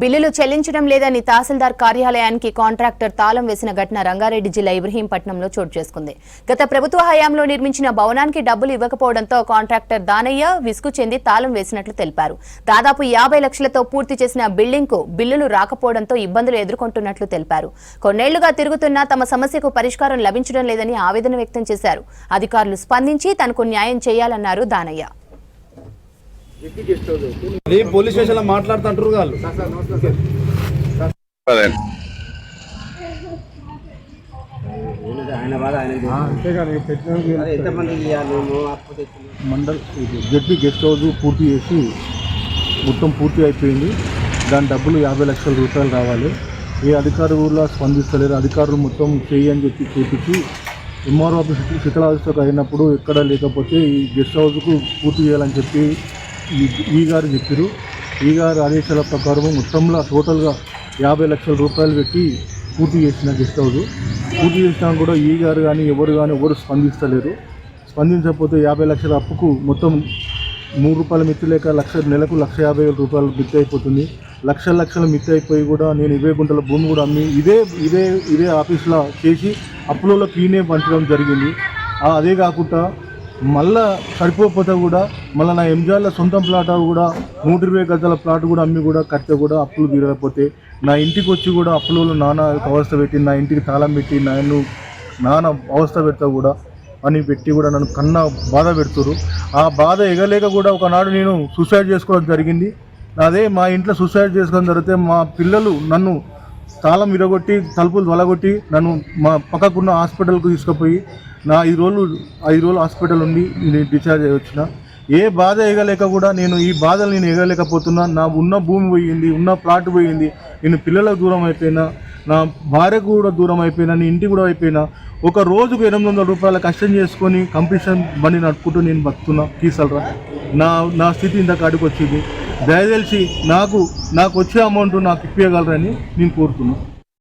బిల్లులు చెల్లించడం లేదని తహసీల్దార్ కార్యాలయానికి కాంట్రాక్టర్ తాళం వేసిన ఘటన రంగారెడ్డి జిల్లా ఇబ్రహీంపట్నంలో చోటు చేసుకుంది. గత ప్రభుత్వ హయాంలో నిర్మించిన భవనానికి డబ్బులు ఇవ్వకపోవడంతో కాంట్రాక్టర్ దానయ్య విసుగు చెంది తాళం వేసినట్లు తెలిపారు. దాదాపు 50 లక్షలతో పూర్తి చేసిన బిల్డింగ్కు బిల్లులు రాకపోవడంతో ఇబ్బందులు ఎదుర్కొంటున్నట్లు తెలిపారు. కొన్నేళ్లుగా తిరుగుతున్నా తమ సమస్యకు పరిష్కారం లభించడం లేదని ఆవేదన వ్యక్తం చేశారు. అధికారులు స్పందించి తనకు న్యాయం చేయాలన్నారు దానయ్య. పోలీస్ స్టేషన్ లో మాట్లాడుతుంటారు వాళ్ళు. మండల్ జడ్పీ గెస్ట్ హౌస్ పూర్తి చేసి మొత్తం పూర్తి అయిపోయింది. దాని డబ్బులు 50 లక్షల రూపాయలు రావాలి. ఏ అధికారులు కూడా స్పందిస్తలేరు. అధికారులు మొత్తం చేయని చెప్పి చేపించి ఎంఆర్ఓ ఆఫీస్ శిథిలావస్థకు అయినప్పుడు ఎక్కడ లేకపోతే ఈ గెస్ట్ హౌస్కు పూర్తి చేయాలని చెప్పి ఈ గారు చెప్పారు. ఈ గారు ఆదేశాల ప్రకారం మొత్తంలో టోటల్గా 50 లక్షల రూపాయలు పెట్టి పూర్తి చేసిన గెస్ట్ హౌస్ పూర్తి చేసినా కూడా ఈ గారు కానీ ఎవరు స్పందిస్తలేరు. స్పందించకపోతే 50 లక్షల అప్పుకు మొత్తం ₹3 మిత్తి లేక నెలకు 1,50,000 రూపాయలు మిత్తి అయిపోతుంది. లక్షల మిత్తి అయిపోయి కూడా నేను 20 గుంటల భూమి కూడా అమ్మి ఇదే ఆఫీస్లో చేసి అప్పులలో క్లీనే పంచడం జరిగింది. అదే కాకుండా మళ్ళా సరిపోతే కూడా మళ్ళీ నా ఎంజాల సొంతం ప్లాట్ కూడా 120 గజాల ప్లాట్ కూడా అమ్మి కూడా కడితే కూడా అప్పులు తీరకపోతే నా ఇంటికి వచ్చి కూడా అప్పులలో నానా అవస్థ పెట్టి నా ఇంటికి తాళం పెట్టి నానా అవస్థ పెడతా కూడా అని పెట్టి కూడా నన్ను కన్నా బాధ పెడుతురు. ఆ బాధ ఎగలేక కూడా ఒకనాడు నేను సూసైడ్ చేసుకోవడం జరిగింది. అదే మా ఇంట్లో సూసైడ్ చేసుకోవడం జరిగితే మా పిల్లలు నన్ను తాళం విరగొట్టి తలుపులు వలగొట్టి నన్ను మా పక్కకున్న హాస్పిటల్కు తీసుకుపోయి నా 5 రోజులు హాస్పిటల్ ఉండి నేను డిశ్చార్జ్ అయ్యి వచ్చిన. ఏ బాధ ఎగలేక కూడా ఈ బాధలు నేను ఎగలేకపోతున్నా. నా ఉన్న భూమి పోయింది, ఉన్న ప్లాట్ పోయింది, నేను పిల్లలకు దూరం అయిపోయినా, నా భార్యకు కూడా దూరం అయిపోయినా, నీ ఇంటికి కూడా అయిపోయినా. ఒక రోజుకు 800 రూపాయల కష్టం చేసుకొని కంపిటీషన్ బండి నడుపుకుంటూ నేను బతుకున్నా. తీసలరా నా స్థితి ఇంత కాడికి వచ్చింది. దయచేసి నాకు వచ్చే అమౌంట్ నాకు ఇప్పగలరని నేను కోరుతున్నాను.